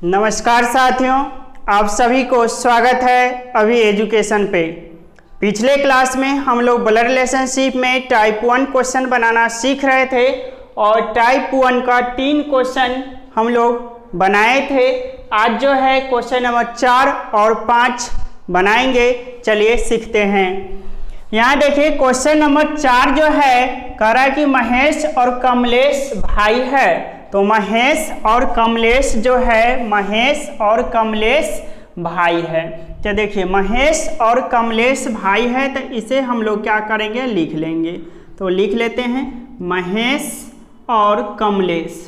नमस्कार साथियों, आप सभी को स्वागत है अभी एजुकेशन पे। पिछले क्लास में हम लोग ब्लड रिलेशनशिप में टाइप 1 क्वेश्चन बनाना सीख रहे थे और टाइप 1 का 3 क्वेश्चन हम लोग बनाए थे। आज जो है क्वेश्चन नंबर 4 और 5 बनाएंगे। चलिए सीखते हैं। यहाँ देखिए क्वेश्चन नंबर 4 जो है कह रहा है कि महेश और कमलेश भाई है। तो महेश और कमलेश जो है, महेश और कमलेश भाई है। तो देखिए महेश और कमलेश भाई है, तो इसे हम लोग क्या करेंगे, लिख लेंगे। तो लिख लेते हैं महेश और कमलेश,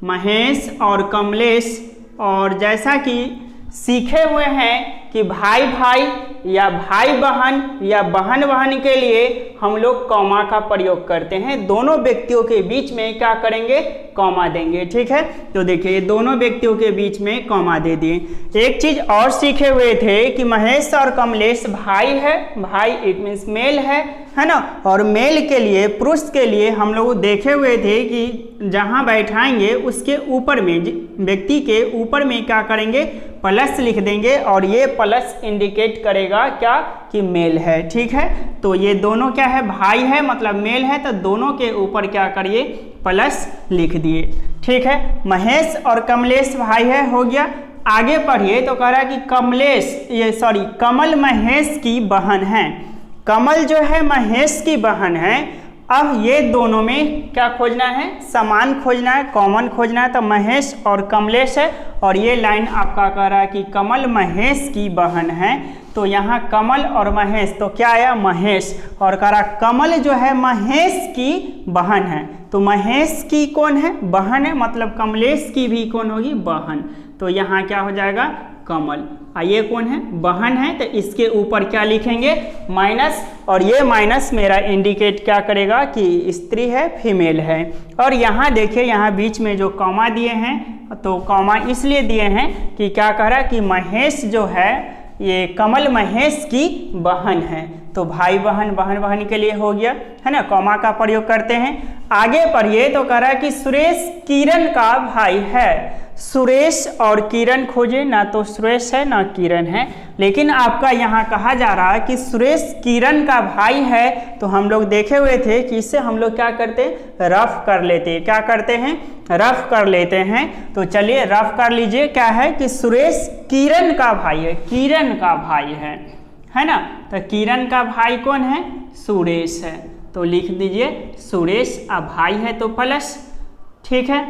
महेश और कमलेश। और जैसा कि सीखे हुए हैं कि भाई भाई या भाई बहन या बहन बहन के लिए हम लोग कॉमा का प्रयोग करते हैं। दोनों व्यक्तियों के बीच में क्या करेंगे, कॉमा देंगे। ठीक है, तो देखिए दोनों व्यक्तियों के बीच में कॉमा दे दिए। एक चीज और सीखे हुए थे कि महेश और कमलेश भाई है। भाई इट मीन्स मेल है ना। और मेल के लिए, पुरुष के लिए हम लोग देखे हुए थे कि जहां बैठाएंगे उसके ऊपर में, व्यक्ति के ऊपर में क्या करेंगे, प्लस लिख देंगे और ये प्लस इंडिकेट करेगा क्या, कि मेल है। ठीक है, तो ये दोनों क्या है, भाई है मतलब मेल है, तो दोनों के ऊपर क्या करिए, प्लस लिख दिए। ठीक है, महेश और कमलेश भाई है, हो गया। आगे पढ़िए तो कह रहा है कि कमल महेश की बहन है। कमल जो है महेश की बहन है। अब ये दोनों में क्या खोजना है, समान खोजना है, कॉमन खोजना है। तो महेश और कमलेश है और ये लाइन आपका कह रहा है कि कमल महेश की बहन है। तो यहाँ कमल और महेश, तो क्या आया, महेश। और कह रहा कमल जो है महेश की बहन है। तो महेश की कौन है, बहन है, मतलब कमलेश की भी कौन होगी, बहन। तो यहाँ क्या हो जाएगा, कमल। ये कौन है, बहन है, तो इसके ऊपर क्या लिखेंगे, माइनस। और ये माइनस मेरा इंडिकेट क्या करेगा कि स्त्री है, फीमेल है। और यहाँ देखिए, यहाँ बीच में जो कॉमा दिए हैं, तो कॉमा इसलिए दिए हैं कि क्या कह रहा है कि महेश जो है, ये कमल महेश की बहन है। तो भाई बहन, बहन बहन के लिए हो गया, है ना, कॉमा का प्रयोग करते हैं। आगे पढ़िए तो कह रहा है कि सुरेश किरण का भाई है। सुरेश और किरण खोजे, ना तो सुरेश है ना किरण है, लेकिन आपका यहाँ कहा जा रहा है कि सुरेश किरण का भाई है। तो हम लोग देखे हुए थे कि इससे हम लोग क्या करते, रफ कर लेते। क्या करते हैं, रफ कर लेते हैं। तो चलिए रफ कर लीजिए। क्या है कि सुरेश किरण का भाई है, किरण का भाई है ना। तो किरण का भाई कौन है, सुरेश है। तो लिख दीजिए सुरेश, अब भाई है तो प्लस। ठीक है,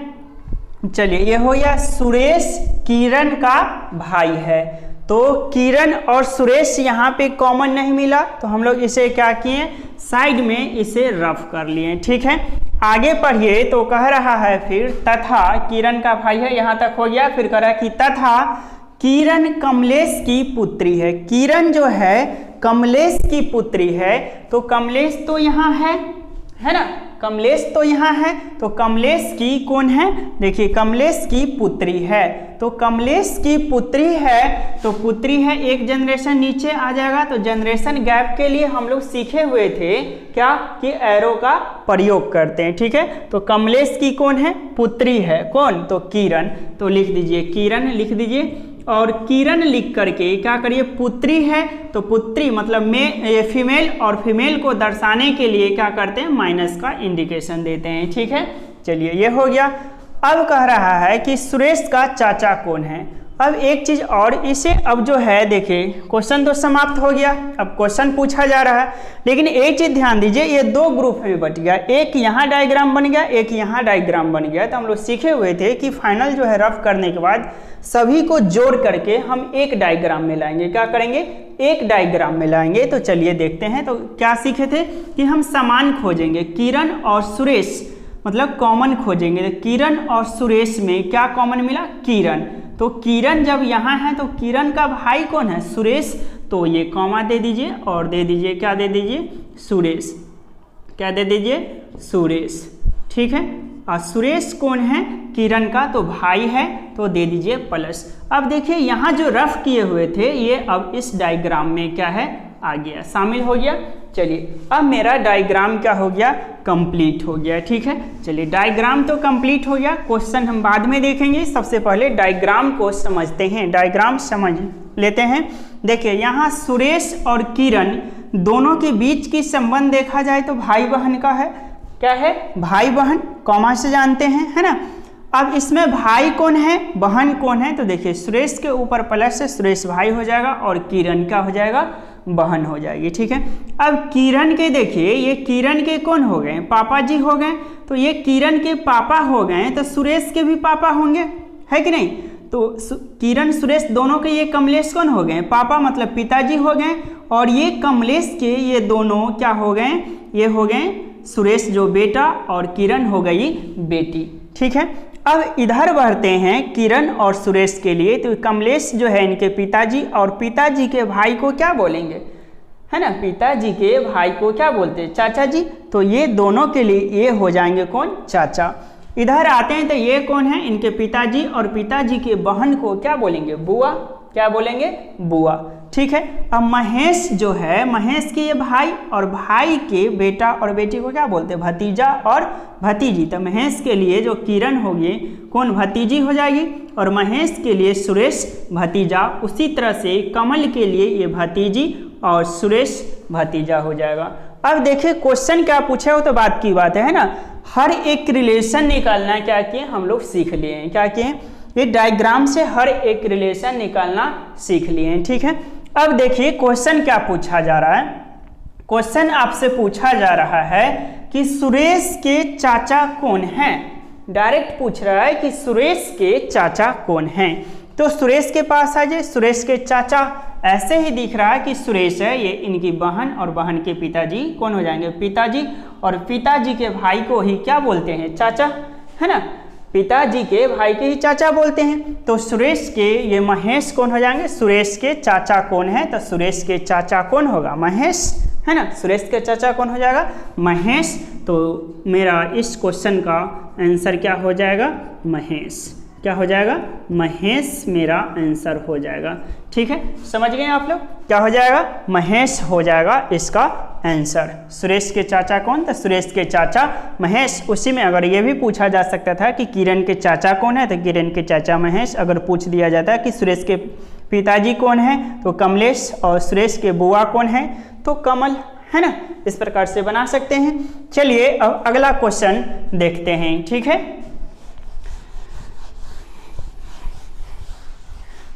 चलिए ये हो गया, सुरेश किरण का भाई है। तो किरण और सुरेश यहाँ पे कॉमन नहीं मिला, तो हम लोग इसे क्या किए, साइड में इसे रफ कर लिए। ठीक है, आगे पढ़िए तो कह रहा है फिर तथा किरण का भाई है, यहाँ तक हो गया। फिर कह रहा है कि तथा किरण कमलेश की पुत्री है। किरण जो है कमलेश की पुत्री है। तो कमलेश तो यहाँ है ना, कमलेश तो यहाँ है। तो कमलेश की कौन है, देखिए कमलेश की पुत्री है। तो कमलेश की पुत्री है, तो पुत्री है, एक जनरेशन नीचे आ जाएगा। तो जनरेशन गैप के लिए हम लोग सीखे हुए थे क्या, कि एरो का प्रयोग करते हैं। ठीक है, तो कमलेश की कौन है, पुत्री है, कौन, तो किरण। तो लिख दीजिए किरण, लिख दीजिए। और किरण लिख करके क्या करिए, पुत्री है, तो पुत्री मतलब फीमेल, और फीमेल को दर्शाने के लिए क्या करते हैं, माइनस का इंडिकेशन देते हैं। ठीक है, चलिए ये हो गया। अब कह रहा है कि सुरेश का चाचा कौन है। अब एक चीज और, इसे अब जो है देखिए क्वेश्चन तो समाप्त हो गया, अब क्वेश्चन पूछा जा रहा है। लेकिन एक चीज ध्यान दीजिए, ये दो ग्रुप में बट गया, एक यहाँ डायग्राम बन गया, एक यहाँ डायग्राम बन गया। तो हम लोग सीखे हुए थे कि फाइनल जो है रफ करने के बाद सभी को जोड़ करके हम एक डायग्राम में लाएंगे। क्या करेंगे, एक डायग्राम में लाएंगे। तो चलिए देखते हैं। तो क्या सीखे थे कि हम समान खोजेंगे, किरण और सुरेश मतलब कॉमन खोजेंगे। तो किरण और सुरेश में क्या कॉमन मिला, किरण। तो किरण जब यहाँ है तो किरण का भाई कौन है, सुरेश। तो ये कॉमा दे दीजिए और दे दीजिए, क्या दे दीजिए, सुरेश। क्या दे दीजिए, सुरेश। ठीक है, और सुरेश कौन है, किरण का तो भाई है, तो दे दीजिए प्लस। अब देखिए यहाँ जो रफ किए हुए थे ये अब इस डायग्राम में क्या है, आ गया, शामिल हो गया। चलिए अब मेरा डायग्राम क्या हो गया, कंप्लीट हो गया। ठीक है, चलिए डायग्राम तो कंप्लीट हो गया, क्वेश्चन हम बाद में देखेंगे, सबसे पहले डायग्राम को समझते हैं। डायग्राम समझ लेते हैं। देखिए यहाँ सुरेश और किरण दोनों के बीच की संबंध देखा जाए तो भाई बहन का है। क्या है, भाई बहन, कॉमा से जानते हैं, है ना। अब इसमें भाई कौन है, बहन कौन है, तो देखिए सुरेश के ऊपर प्लस से सुरेश भाई हो जाएगा और किरण क्या हो जाएगा, बहन हो जाएगी। ठीक है, अब किरण के देखिए, ये किरण के कौन हो गए, पापा जी हो गए, तो ये किरण के पापा हो गए तो सुरेश के भी पापा होंगे, है कि नहीं। तो किरण सुरेश दोनों के ये कमलेश कौन हो गए, पापा मतलब पिताजी हो गए, और ये कमलेश के ये दोनों क्या हो गए, ये हो गए सुरेश जो बेटा और किरण हो गई बेटी। ठीक है, अब इधर बढ़ते हैं किरण और सुरेश के लिए, तो कमलेश जो है इनके पिताजी, और पिताजी के भाई को क्या बोलेंगे, है ना, पिताजी के भाई को क्या बोलते हैं, चाचा जी। तो ये दोनों के लिए ये हो जाएंगे कौन, चाचा। इधर आते हैं तो ये कौन है, इनके पिताजी, और पिताजी के बहन को क्या बोलेंगे, बुआ। क्या बोलेंगे, बुआ। ठीक है, अब महेश जो है, महेश के ये भाई, और भाई के बेटा और बेटी को क्या बोलते हैं, भतीजा और भतीजी। तो महेश के लिए जो किरण होगी कौन, भतीजी हो जाएगी, और महेश के लिए सुरेश भतीजा। उसी तरह से कमल के लिए ये भतीजी और सुरेश भतीजा हो जाएगा। अब देखिए क्वेश्चन क्या पूछे हो तो बात की बात है ना, हर एक रिलेशन निकालना क्या किए हम लोग सीख लिए हैं। क्या किए, ये डायग्राम से हर एक रिलेशन निकालना सीख लिए हैं। ठीक है, अब देखिए क्वेश्चन क्या पूछा जा रहा है। क्वेश्चन आपसे पूछा जा रहा है कि सुरेश के चाचा कौन हैं। डायरेक्ट पूछ रहा है कि सुरेश के चाचा कौन हैं। तो सुरेश के पास आ जाए, सुरेश के चाचा ऐसे ही दिख रहा है कि सुरेश है, ये इनकी बहन, और बहन के पिताजी कौन हो जाएंगे, पिताजी, और पिताजी के भाई को ही क्या बोलते हैं, चाचा, है ना, पिताजी के भाई के ही चाचा बोलते हैं। तो सुरेश के ये महेश कौन हो जाएंगे, सुरेश के चाचा कौन है, तो सुरेश के चाचा कौन होगा, महेश, है ना। सुरेश के चाचा कौन हो जाएगा, महेश। तो मेरा इस क्वेश्चन का आंसर क्या हो जाएगा, महेश। क्या हो जाएगा, महेश मेरा आंसर हो जाएगा। ठीक है, समझ गए आप लोग, क्या हो जाएगा, महेश हो जाएगा इसका आंसर। सुरेश के चाचा कौन, तो सुरेश के चाचा महेश। उसी में अगर ये भी पूछा जा सकता था कि किरण के चाचा कौन है, तो किरण के चाचा महेश। अगर पूछ दिया जाता कि सुरेश के पिताजी कौन है, तो कमलेश, और सुरेश के बुआ कौन है, तो कमल, है ना। इस प्रकार से बना सकते हैं। चलिए अब अगला क्वेश्चन देखते हैं। ठीक है,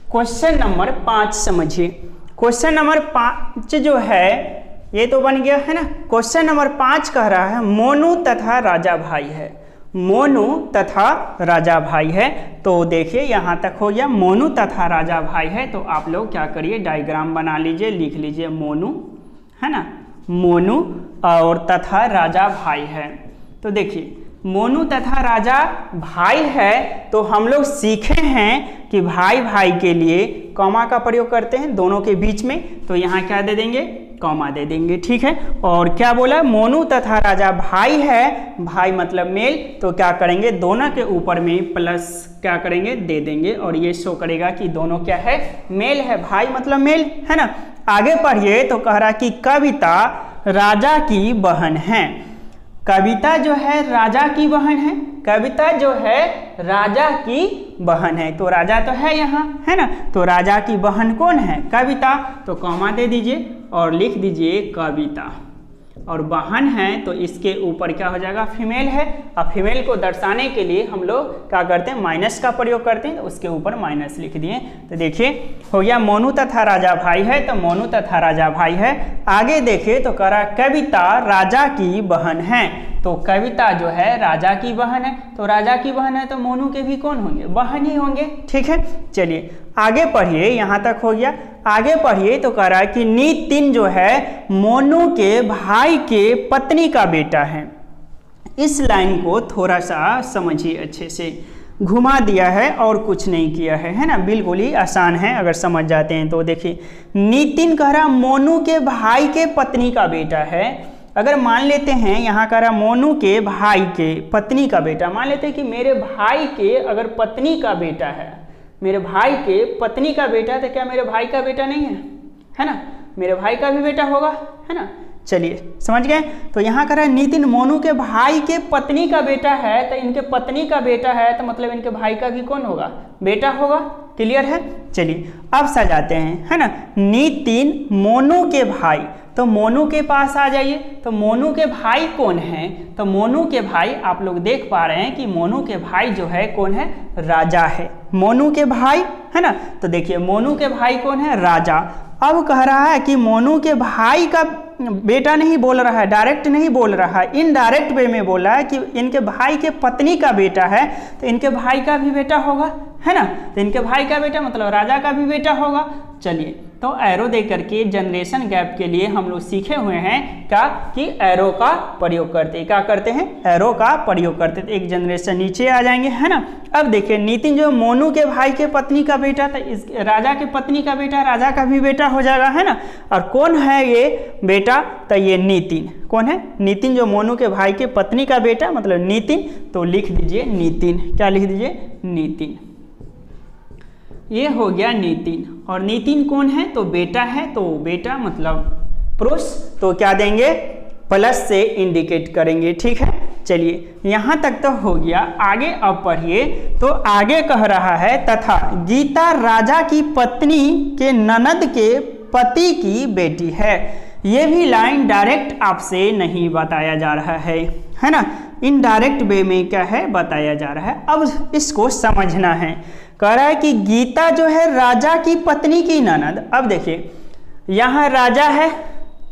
क्वेश्चन नंबर 5 समझिए। क्वेश्चन नंबर 5 जो है ये तो बन गया, है ना। क्वेश्चन नंबर 5 कह रहा है मोनू तथा राजा भाई है। मोनू तथा राजा भाई है। तो देखिए यहाँ तक हो गया, मोनू तथा राजा भाई है। तो आप लोग क्या करिए, डायग्राम बना लीजिए, लिख लीजिए मोनू, है ना, मोनू और तथा राजा भाई है। तो देखिए मोनू तथा राजा भाई है, तो हम लोग सीखे हैं कि भाई भाई के लिए कॉमा का प्रयोग करते हैं दोनों के बीच में। तो यहाँ क्या दे देंगे, कॉमा दे देंगे। ठीक है, और क्या बोला, मोनू तथा राजा भाई है, भाई मतलब मेल, तो क्या करेंगे, दोनों के ऊपर में प्लस क्या करेंगे, दे देंगे, और ये शो करेगा कि दोनों क्या है, मेल है, भाई मतलब मेल, है ना। आगे पढ़िए तो कह रहा कि कविता राजा की बहन है। कविता जो है राजा की बहन है, कविता जो है राजा की बहन है। तो राजा तो है यहाँ, है ना, तो राजा की बहन कौन है, कविता। तो कॉमा दे दीजिए और लिख दीजिए कविता, और बहन है तो इसके ऊपर क्या हो जाएगा, फीमेल है। अब फीमेल को दर्शाने के लिए हम लोग क्या करते हैं, माइनस का प्रयोग करते हैं, तो उसके ऊपर माइनस लिख दिए। तो देखिए हो गया मोनू तथा राजा भाई है, तो मोनू तथा राजा भाई है। आगे देखिए तो कह रहा कविता राजा की बहन है। तो कविता जो है राजा की बहन है, तो राजा की बहन है तो मोनू के भी कौन होंगे, बहन ही होंगे। ठीक है, चलिए आगे पढ़िए, यहाँ तक हो गया। आगे पढ़िए तो कह रहा है कि नितिन जो है मोनू के भाई के पत्नी का बेटा है। इस लाइन को थोड़ा सा समझिए, अच्छे से घुमा दिया है और कुछ नहीं किया है ना, बिल्कुल ही आसान है अगर समझ जाते हैं तो। देखिए नितिन कह रहा मोनू के भाई के पत्नी का बेटा है। अगर मान लेते हैं यहाँ कह रहा मोनू के भाई के पत्नी का बेटा, मान लेते हैं कि मेरे भाई के अगर पत्नी का बेटा है, मेरे भाई के पत्नी का बेटा, तो क्या मेरे भाई का बेटा नहीं है, है ना, मेरे भाई का भी बेटा होगा, है ना। चलिए समझ गए। तो यहाँ कह रहा है नितिन मोनू के भाई के पत्नी का बेटा है, तो इनके पत्नी का बेटा है तो मतलब इनके भाई का भी कौन होगा, बेटा होगा। क्लियर है। चलिए अब सजाते हैं, है ना। नितिन मोनू के भाई, तो मोनू के पास आ जाइए। तो मोनू के भाई कौन है, तो मोनू के भाई आप लोग देख पा रहे हैं कि मोनू के भाई जो है कौन है, राजा है। मोनू के भाई, है ना। तो देखिए मोनू के भाई कौन है, राजा। अब कह रहा है कि मोनू के भाई का बेटा नहीं बोल रहा है, डायरेक्ट नहीं बोल रहा है, इनडायरेक्ट वे में बोला है कि इनके भाई के पत्नी का बेटा है, तो इनके भाई का भी बेटा होगा, है ना। तो इनके भाई का बेटा मतलब राजा का भी बेटा होगा। चलिए तो एरो दे करके जनरेशन गैप के लिए हम लोग सीखे हुए हैं क्या कि एरो का प्रयोग करते हैं। क्या करते हैं, एरो का प्रयोग करते हैं। एक जनरेशन नीचे आ जाएंगे, है ना। अब देखिए नितिन जो मोनू के भाई के पत्नी का बेटा था, इस राजा के पत्नी का बेटा राजा का भी बेटा हो जाएगा, है ना। और कौन है ये बेटा, तो ये नितिन। कौन है, नितिन जो मोनू के भाई के पत्नी का बेटा मतलब नितिन। तो लिख दीजिए नितिन। क्या लिख दीजिए, नितिन। ये हो गया नितिन। और नितिन कौन है, तो बेटा है, तो बेटा मतलब पुरुष, तो क्या देंगे, प्लस से इंडिकेट करेंगे। ठीक है। चलिए यहाँ तक तो हो गया। आगे अब पढ़िए। तो आगे कह रहा है तथा गीता राजा की पत्नी के ननद के पति की बेटी है। ये भी लाइन डायरेक्ट आपसे नहीं बताया जा रहा है ना। इनडायरेक्ट वे में क्या है, बताया जा रहा है। अब इसको समझना है। कह रहा है कि गीता जो है राजा की पत्नी की ननद। अब देखिए यहाँ राजा है,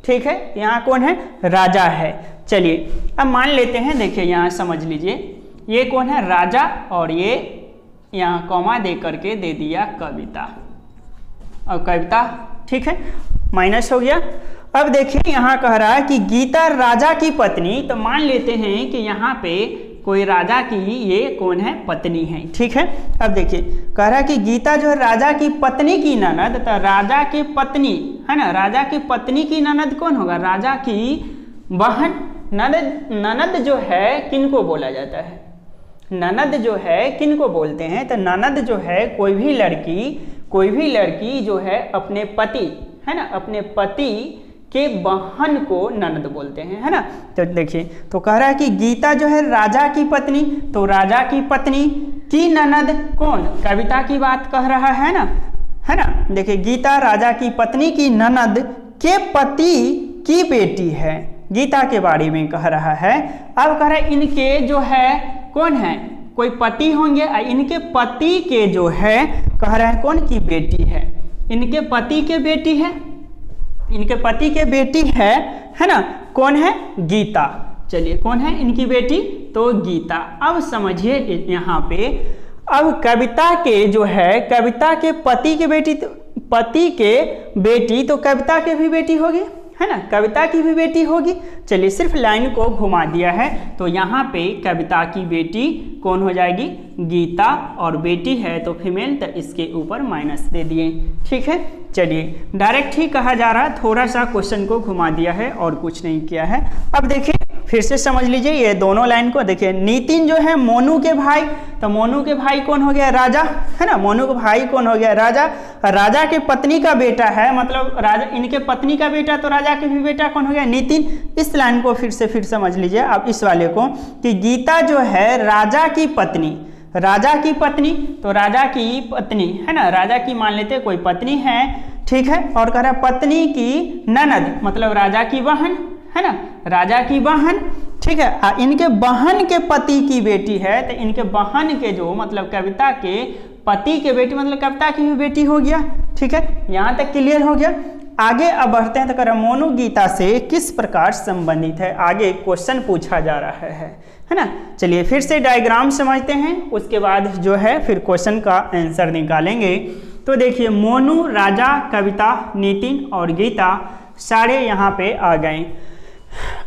ठीक है, यहाँ कौन है, राजा है। चलिए अब मान लेते हैं, देखिए यहाँ समझ लीजिए, ये कौन है, राजा, और ये यहाँ कॉमा दे करके दे दिया कविता, और कविता, ठीक है, माइनस हो गया। अब देखिए यहाँ कह रहा है कि गीता राजा की पत्नी, तो मान लेते हैं कि यहाँ पे कोई राजा की ये कौन है, पत्नी है। ठीक है। अब देखिए कह रहा है कि गीता जो है राजा की पत्नी की ननद, तो राजा की पत्नी, है ना, राजा की पत्नी की ननद कौन होगा, राजा की बहन। ननद, ननद जो है किनको बोला जाता है, ननद जो है किनको बोलते हैं, तो ननद जो है कोई भी लड़की जो है अपने पति, है ना, अपने पति के बहन को ननद बोलते हैं, है ना। तो देखिए तो कह रहा है कि गीता जो है राजा की पत्नी, तो राजा की पत्नी की ननद कौन, कविता की बात कह रहा है ना, है ना। देखिए गीता राजा की पत्नी की ननद के पति की बेटी है, गीता के बारे में कह रहा है। अब कह रहा है इनके जो है कौन है, कोई पति होंगे, इनके पति के जो है कह रहा है कौन की बेटी है, इनके पति के बेटी है, इनके पति के बेटी है ना, कौन है, गीता। चलिए कौन है इनकी बेटी, तो गीता। अब समझिए यहाँ पे, अब कविता के जो है, कविता के पति के बेटी, पति के बेटी, तो कविता के भी बेटी होगी, है ना, कविता की भी बेटी होगी। चलिए सिर्फ लाइन को घुमा दिया है, तो यहाँ पे कविता की बेटी कौन हो जाएगी, गीता, और बेटी है तो फीमेल, तो इसके ऊपर माइनस दे दिए। ठीक है। चलिए डायरेक्ट ही कहा जा रहा है, थोड़ा सा क्वेश्चन को घुमा दिया है और कुछ नहीं किया है। अब देखिए फिर से समझ लीजिए ये दोनों लाइन को। देखिए नितिन जो है मोनू के भाई, तो मोनू के भाई कौन हो गया, राजा, है ना, मोनू के भाई कौन हो गया, राजा। राजा के पत्नी का बेटा है, मतलब राजा, इनके पत्नी का बेटा, तो राजा के भी बेटा कौन हो गया, नितिन। इस लाइन को फिर से समझ लीजिए आप, इस वाले को, कि गीता जो है राजा की पत्नी, राजा की पत्नी, तो राजा की पत्नी, है ना, राजा की मान लेते कोई पत्नी है, ठीक है। और कह रहा पत्नी की ननद मतलब राजा की बहन, है ना, राजा की बहन, ठीक है। इनके बहन के पति की बेटी है, तो इनके बहन के जो मतलब कविता के पति के बेटी मतलब कविता की भी बेटी हो गया। ठीक है, यहाँ तक क्लियर हो गया। आगे अब बढ़ते हैं। तो कह रहा मोनू गीता से किस प्रकार संबंधित है, आगे क्वेश्चन पूछा जा रहा है ना। चलिए फिर से डायग्राम समझते हैं, उसके बाद जो है फिर क्वेश्चन का आंसर निकालेंगे। तो देखिए मोनू, राजा, कविता, नितिन और गीता सारे यहाँ पे आ गए।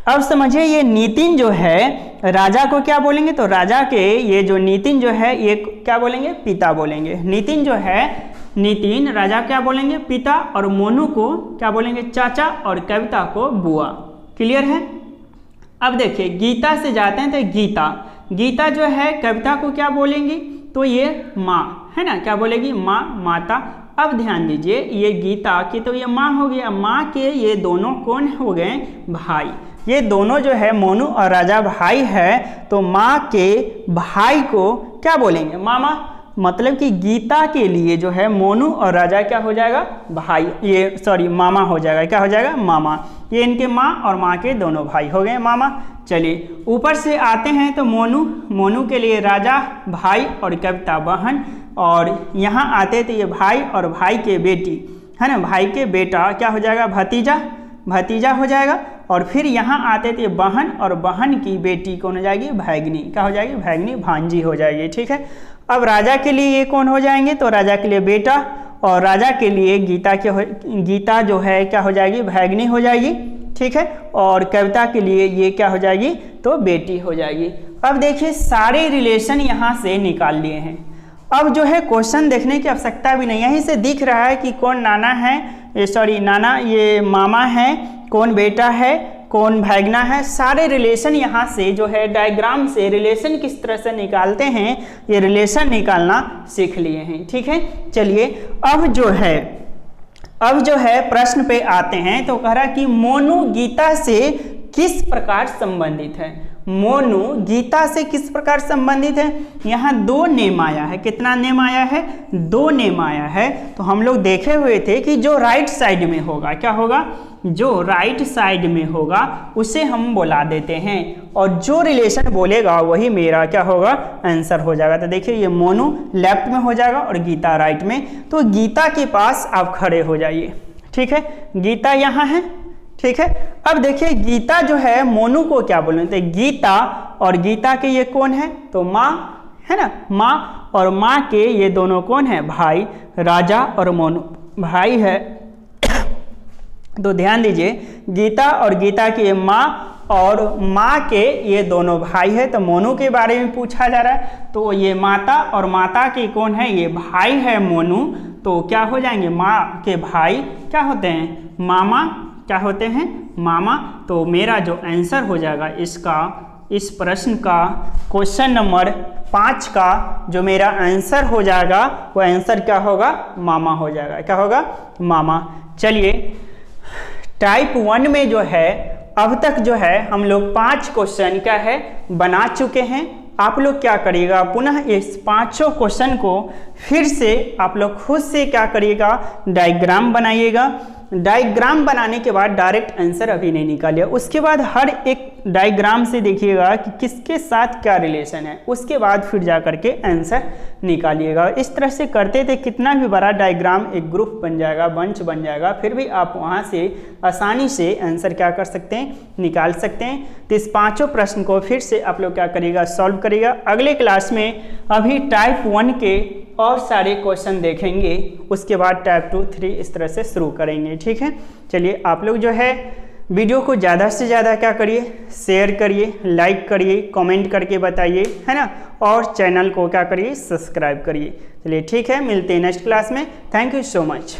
अब समझिए ये नितिन जो है राजा को क्या बोलेंगे, तो राजा के ये जो नितिन जो है ये क्या बोलेंगे, पिता बोलेंगे। नितिन जो है, नितिन राजा क्या बोलेंगे, पिता, और मोनू को क्या बोलेंगे, चाचा, और कविता को बुआ। क्लियर है। अब देखिए गीता से जाते हैं, तो गीता, गीता जो है कविता को क्या बोलेंगी, तो ये माँ, है ना, क्या बोलेगी, माँ, माता, अब ध्यान दीजिए, ये गीता की तो ये माँ हो गया, माँ के ये दोनों कौन हो गए, भाई। ये दोनों जो है मोनू और राजा भाई है, तो माँ के भाई को क्या बोलेंगे, मामा। मतलब कि गीता के लिए जो है मोनू और राजा क्या हो जाएगा, भाई, ये सॉरी मामा हो जाएगा, क्या हो जाएगा, मामा। ये इनके माँ और माँ के दोनों भाई हो गए मामा। चलिए ऊपर से आते हैं तो मोनू के लिए राजा भाई और कविता बहन, और यहाँ आते तो ये भाई और भाई के बेटी है ना, भाई के बेटा क्या हो जाएगा, भतीजा हो जाएगा। और फिर यहाँ आते थे बहन, और बहन की बेटी कौन हो जाएगी, भैगनी, क्या हो जाएगी, भैगनी, भांजी हो जाएगी। ठीक है। अब राजा के लिए ये कौन हो जाएंगे, तो राजा के लिए बेटा, और राजा के लिए गीता जो है क्या हो जाएगी, भैगनी हो जाएगी। ठीक है। और कविता के लिए ये क्या हो जाएगी, तो बेटी हो जाएगी। अब देखिए सारे रिलेशन यहाँ से निकाल लिए हैं। अब जो है क्वेश्चन देखने की आवश्यकता भी नहीं, यहीं से दिख रहा है कि कौन नाना है, सॉरी नाना ये मामा है, कौन बेटा है, कौन भैगना है। सारे रिलेशन यहाँ से जो है डायग्राम से रिलेशन किस तरह से निकालते हैं, ये रिलेशन निकालना सीख लिए हैं। ठीक है। चलिए अब जो है प्रश्न पे आते हैं, तो कह रहा कि मोनू गीता से किस प्रकार संबंधित है, मोनू गीता से किस प्रकार संबंधित है। यहाँ 2 नेम आया है, कितना नेम आया है, 2 नेम आया है। तो हम लोग देखे हुए थे कि जो राइट साइड में होगा, क्या होगा, जो राइट साइड में होगा उसे हम बुला देते हैं, और जो रिलेशन बोलेगा वही मेरा क्या होगा, आंसर हो जाएगा। तो देखिए ये मोनू लेफ्ट में हो जाएगा और गीता राइट में, तो गीता के पास आप खड़े हो जाइए। ठीक है। गीता यहाँ है। ठीक है। अब देखिए गीता जो है मोनू को क्या बोलते हैं, गीता और गीता के ये कौन है, तो माँ है ना, माँ, और माँ के ये दोनों कौन है, भाई, राजा और मोनू भाई है। तो ध्यान दीजिए गीता और गीता की ये माँ और माँ के ये दोनों भाई है। तो मोनू के बारे में पूछा जा रहा है, तो ये माता और माता के कौन है, ये भाई है मोनू। तो क्या हो जाएंगे, माँ के भाई क्या होते हैं, मामा, क्या होते हैं, मामा। तो मेरा जो आंसर हो जाएगा इसका, इस प्रश्न का क्वेश्चन नंबर 5 का जो मेरा आंसर हो जाएगा वो आंसर क्या होगा, मामा हो जाएगा। क्या होगा, मामा। चलिए टाइप 1 में जो है अब तक जो है हम लोग 5 क्वेश्चन क्या है बना चुके हैं। आप लोग क्या करिएगा, पुनः इस 5 क्वेश्चन को फिर से आप लोग खुद से क्या करिएगा, डायग्राम बनाइएगा। डायग्राम बनाने के बाद डायरेक्ट आंसर अभी नहीं निकालिए, उसके बाद हर एक डायग्राम से देखिएगा कि किसके साथ क्या रिलेशन है, उसके बाद फिर जा करके आंसर निकालिएगा। इस तरह से करते थे कितना भी बड़ा डायग्राम एक ग्रुप बन जाएगा, बंच बन जाएगा, फिर भी आप वहाँ से आसानी से आंसर क्या कर सकते हैं, निकाल सकते हैं। तो इस 5 प्रश्न को फिर से आप लोग क्या करिएगा, सॉल्व करिएगा। अगले क्लास में अभी टाइप 1 के और सारे क्वेश्चन देखेंगे, उसके बाद टाइप 2, 3 इस तरह से शुरू करेंगे। ठीक है। चलिए आप लोग जो है वीडियो को ज़्यादा से ज़्यादा क्या करिए, शेयर करिए, लाइक करिए, कमेंट करके बताइए, है ना, और चैनल को क्या करिए, सब्सक्राइब करिए। चलिए ठीक है, मिलते हैं नेक्स्ट क्लास में। Thank you so much.